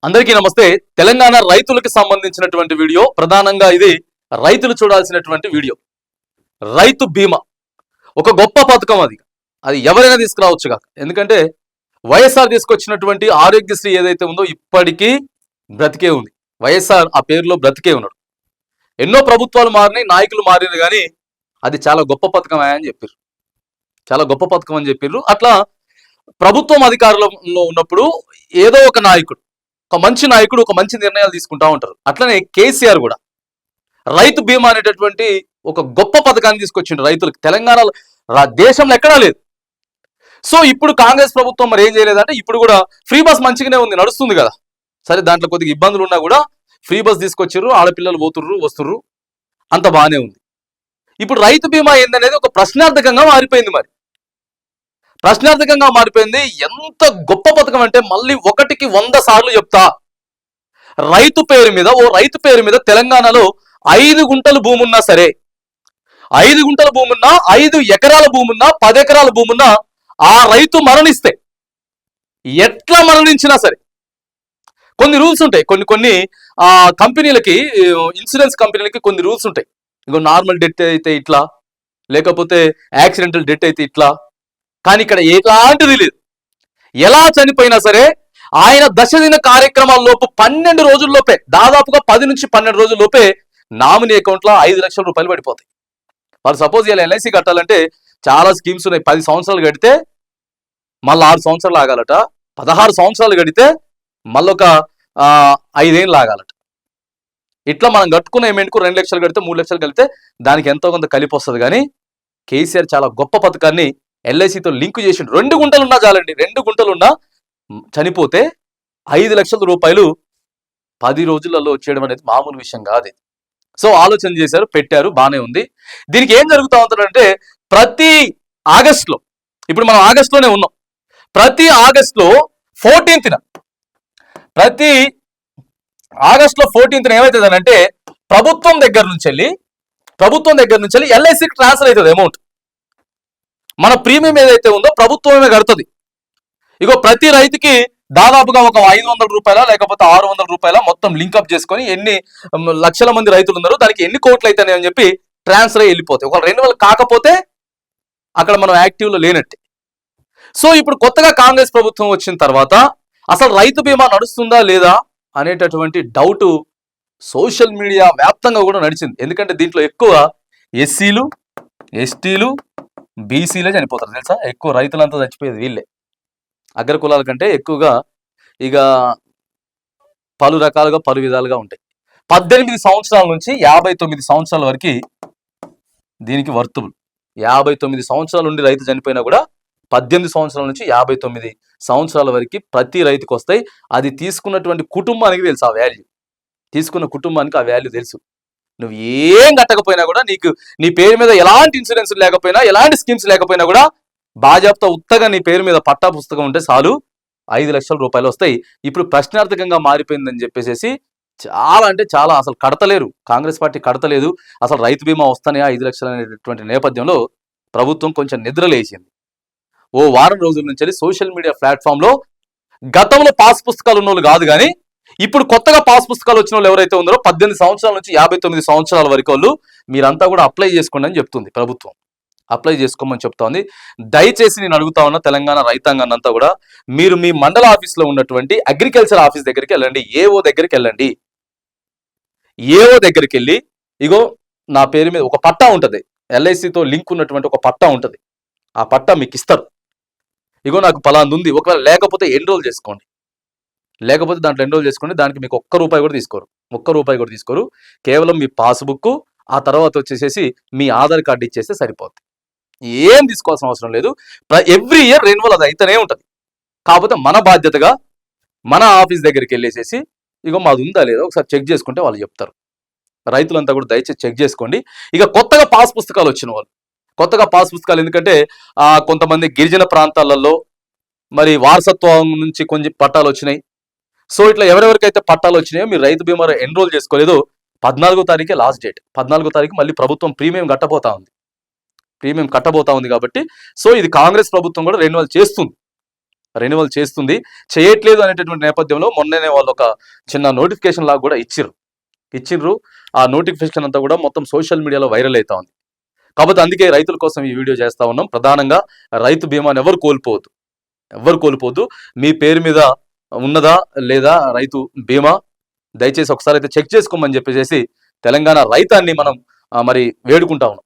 అందరికీ నమస్తే. తెలంగాణ రైతులకు సంబంధించినటువంటి వీడియో. ప్రధానంగా ఇది రైతులు చూడాల్సినటువంటి వీడియో. రైతు బీమా ఒక గొప్ప పథకం. అది ఎవరైనా తీసుకురావచ్చు కాక. ఎందుకంటే వైఎస్ఆర్ తీసుకొచ్చినటువంటి ఆరోగ్యశ్రీ ఏదైతే ఉందో ఇప్పటికీ బ్రతికే ఉంది. వైఎస్ఆర్ ఆ పేరులో బ్రతికే ఉన్నాడు. ఎన్నో ప్రభుత్వాలు మారినాయి, నాయకులు మారినారు, కానీ అది చాలా గొప్ప పథకం అని చెప్పారు. చాలా గొప్ప పథకం అని చెప్పారు. అట్లా ప్రభుత్వం అధికారంలో ఉన్నప్పుడు ఏదో ఒక నాయకుడు, ఒక మంచి నాయకుడు ఒక మంచి నిర్ణయాలు తీసుకుంటా ఉంటారు. అట్లనే కేసీఆర్ కూడా రైతు బీమా అనేటటువంటి ఒక గొప్ప పథకాన్ని తీసుకొచ్చిండు రైతులకు. తెలంగాణలో దేశంలో ఎక్కడా లేదు. సో ఇప్పుడు కాంగ్రెస్ ప్రభుత్వం మరి ఏం చేయలేదంటే, ఇప్పుడు కూడా ఫ్రీ బస్ మంచిగానే ఉంది, నడుస్తుంది కదా. సరే, దాంట్లో కొద్దిగా ఇబ్బందులు ఉన్నా కూడా ఫ్రీ బస్ తీసుకొచ్చారు, ఆడపిల్లలు పోతుర్రు వస్తుర్రు, అంత బాగానే ఉంది. ఇప్పుడు రైతు బీమా ఏందనేది ఒక ప్రశ్నార్థకంగా మారిపోయింది. మరి ప్రశ్నార్థకంగా మారిపోయింది. ఎంత గొప్ప పథకం అంటే మళ్ళీ 1కి 100 సార్లు చెప్తా. రైతు పేరు మీద తెలంగాణలో 5 గుంటల భూమి ఉన్నా సరే, 5 గుంటల భూమి ఉన్నా, 5 ఎకరాల భూమి ఉన్నా, 10 ఎకరాల భూమి ఉన్నా, ఆ రైతు మరణిస్తే ఎట్లా మరణించినా సరే కొన్ని రూల్స్ ఉంటాయి. కొన్ని కంపెనీలకి, ఇన్సూరెన్స్ కంపెనీలకి కొన్ని రూల్స్ ఉంటాయి. ఇంకో నార్మల్ డెత్ అయితే ఇట్లా, లేకపోతే యాక్సిడెంటల్ డెత్ అయితే ఇట్లా. కానీ ఇక్కడ ఎలాంటిది లేదు. ఎలా చనిపోయినా సరే ఆయన దశదిన కార్యక్రమాల లోపు 12 రోజుల్లోపే, దాదాపుగా 10 నుంచి 12 రోజుల్లోపే నామినీ అకౌంట్లో 5 లక్షల రూపాయలు పడిపోతాయి. వాళ్ళు సపోజ్ ఇలా ఎల్ఐసి కట్టాలంటే చాలా స్కీమ్స్ ఉన్నాయి. 10 సంవత్సరాలు కడితే మళ్ళీ 6 సంవత్సరాలు ఆగాలట. 16 సంవత్సరాలు కడితే మళ్ళొక 5 ఏళ్ళు ఆగాలట. ఇట్లా మనం కట్టుకున్న ఏమెంట్కు 2 లక్షలు కడితే 3 లక్షలు కలిపితే దానికి ఎంతో కొంత కలిపి వస్తుంది. కానీ కేసీఆర్ చాలా గొప్ప పథకాన్ని ఎల్ఐసితో లింక్ చేసిండు. 2 గుంటలున్నా చాలండి. 2 గుంటలున్నా చనిపోతే 5 లక్షల రూపాయలు 10 రోజులలో వచ్చేయడం అనేది మామూలు విషయం కాదు. సో ఆలోచన చేశారు, పెట్టారు, బాగానే ఉంది. దీనికి ఏం జరుగుతూ ఉంటుందంటే, ప్రతి ఆగస్టులో, ఇప్పుడు మనం ఆగస్టులోనే ఉన్నాం, ప్రతి ఆగస్టులో 14th ప్రతి ఆగస్టులో 14th ఏమవుతుందనంటే, ప్రభుత్వం దగ్గర నుంచి వెళ్ళి ఎల్ఐసికి ట్రాన్స్ఫర్ అవుతుంది అమౌంట్. మన ప్రీమియం ఏదైతే ఉందో ప్రభుత్వమే కడుతుంది. ఇగో ప్రతి రైతుకి దాదాపుగా ఒక 500 రూపాయల లేకపోతే 600 రూపాయల మొత్తం లింకప్ చేసుకొని ఎన్ని లక్షల మంది రైతులు ఉన్నారో దానికి ఎన్ని కోట్లు అవుతాయి అని చెప్పి ట్రాన్స్ఫర్ అయ్యి వెళ్ళిపోతాయి. ఒక రెన్యువల్ కాకపోతే అక్కడ మనం యాక్టివ్లో లేనట్టే. సో ఇప్పుడు కొత్తగా కాంగ్రెస్ ప్రభుత్వం వచ్చిన తర్వాత అసలు రైతు బీమా నడుస్తుందా లేదా అనేటటువంటి డౌట్ సోషల్ మీడియా వ్యాప్తంగా కూడా నడిచింది. ఎందుకంటే దీంట్లో ఎక్కువ ఎస్సీలు, ఎస్టీలు, బీసీలే చనిపోతారు తెలుసా. ఎక్కువ రైతులంతా చచ్చిపోయేది వీళ్ళే. అగ్ర కులాల కంటే ఎక్కువగా ఇక పలు రకాలుగా పలు విధాలుగా ఉంటాయి. 18 సంవత్సరాల నుంచి 59 సంవత్సరాల వరకు దీనికి వర్తుబుల్. 59 సంవత్సరాల నుండి రైతు చనిపోయినా కూడా 18 సంవత్సరాల నుంచి 59 సంవత్సరాల వరకు ప్రతి రైతుకు వస్తాయి. అది తీసుకున్నటువంటి కుటుంబానికి తెలుసు ఆ వాల్యూ. తీసుకున్న కుటుంబానికి ఆ వాల్యూ తెలుసు. నువ్వు ఏం కట్టకపోయినా కూడా, నీకు నీ పేరు మీద ఎలాంటి ఇన్సూరెన్స్ లేకపోయినా, ఎలాంటి స్కీమ్స్ లేకపోయినా కూడా బాజాప్తా ఉత్తగా నీ పేరు మీద పట్టా పుస్తకం ఉంటే చాలు 5 లక్షల రూపాయలు వస్తాయి. ఇప్పుడు ప్రశ్నార్థకంగా మారిపోయిందని చెప్పేసి చాలా అంటే చాలా అసలు కడతలేరు. కాంగ్రెస్ పార్టీ కడతలేదు. అసలు రైతు బీమా వస్తానే 5 లక్షలు అనేటటువంటి నేపథ్యంలో ప్రభుత్వం కొంచెం నిద్రలేసింది. ఓ వారం రోజుల నుంచి సోషల్ మీడియా ప్లాట్ఫామ్లో గతంలో పాస్ పుస్తకాలు ఉన్న వాళ్ళు కాదు, కానీ ఇప్పుడు కొత్తగా పాస్ పుస్తకాలు వచ్చిన వాళ్ళు ఎవరైతే ఉన్నారో 18 సంవత్సరాల నుంచి 59 సంవత్సరాల వరకు వాళ్ళు మీరంతా కూడా అప్లై చేసుకోండి అని చెప్తుంది ప్రభుత్వం. అప్లై చేసుకోమని చెప్తోంది. దయచేసి నేను అడుగుతా ఉన్నా తెలంగాణ రైతాంగాన్ని అంతా కూడా, మీరు మీ మండల ఆఫీస్లో ఉన్నటువంటి అగ్రికల్చర్ ఆఫీస్ దగ్గరికి వెళ్ళండి, ఏఓ దగ్గరికి వెళ్ళండి. ఏఓ దగ్గరికి వెళ్ళి, ఇగో నా పేరు మీద ఒక పట్టా ఉంటుంది, ఎల్ఐసితో లింక్ ఉన్నటువంటి ఒక పట్టా ఉంటుంది. ఆ పట్టా మీకు ఇస్తారు. ఇగో నాకు పలాంది ఉంది, ఒకవేళ లేకపోతే ఎన్రోల్ చేసుకోండి, లేకపోతే దాంట్లో ఎన్రోల్ చేసుకోండి. దానికి మీకు ఒక్క రూపాయి కూడా తీసుకోరు. కేవలం మీ పాస్బుక్, ఆ తర్వాత వచ్చేసేసి మీ ఆధార్ కార్డు ఇచ్చేస్తే సరిపోద్ది. ఏం తీసుకోవాల్సిన అవసరం లేదు. ఎవ్రీ ఇయర్ రెన్యువల్ అది అయితేనే ఉంటుంది. కాకపోతే మన బాధ్యతగా మన ఆఫీస్ దగ్గరికి వెళ్ళేసేసి ఇగో మాది ఉందా లేదా ఒకసారి చెక్ చేసుకుంటే వాళ్ళు చెప్తారు. రైతులంతా కూడా దయచేసి చెక్ చేసుకోండి. ఇక కొత్తగా పాస్ పుస్తకాలు వచ్చిన వాళ్ళు, కొత్తగా పాస్ పుస్తకాలు ఎందుకంటే కొంతమంది గిరిజన ప్రాంతాలలో మరి వారసత్వం నుంచి కొంచెం పట్టాలు వచ్చినాయి. సో ఇట్లా ఎవరెవరికైతే పట్టాలు వచ్చినాయో, మీరు రైతు బీమా ఎన్రోల్ చేసుకోలేదో 14వ తారీఖే లాస్ట్ డేట్. 14వ తారీఖు మళ్ళీ ప్రభుత్వం ప్రీమియం కట్టబోతా ఉంది కాబట్టి సో ఇది కాంగ్రెస్ ప్రభుత్వం కూడా రెన్యువల్ చేస్తుంది. రెన్యువల్ చేస్తుంది, చేయట్లేదు అనేటటువంటి నేపథ్యంలో మొన్ననే వాళ్ళు ఒక చిన్న నోటిఫికేషన్ లాగా కూడా ఇచ్చిండ్రు. ఆ నోటిఫికేషన్ అంతా కూడా మొత్తం సోషల్ మీడియాలో వైరల్ అవుతా ఉంది. కాబట్టి అందుకే రైతుల కోసం ఈ వీడియో చేస్తా ఉన్నాం. ప్రధానంగా రైతు బీమాను ఎవరు కోల్పోవద్దు. మీ పేరు మీద ఉన్నదా లేదా రైతు బీమా, దయచేసి ఒకసారి అయితే చెక్ చేసుకోమని చెప్పేసి తెలంగాణ రైతాన్ని మనం మరి వేడుకుంటా ఉన్నాం.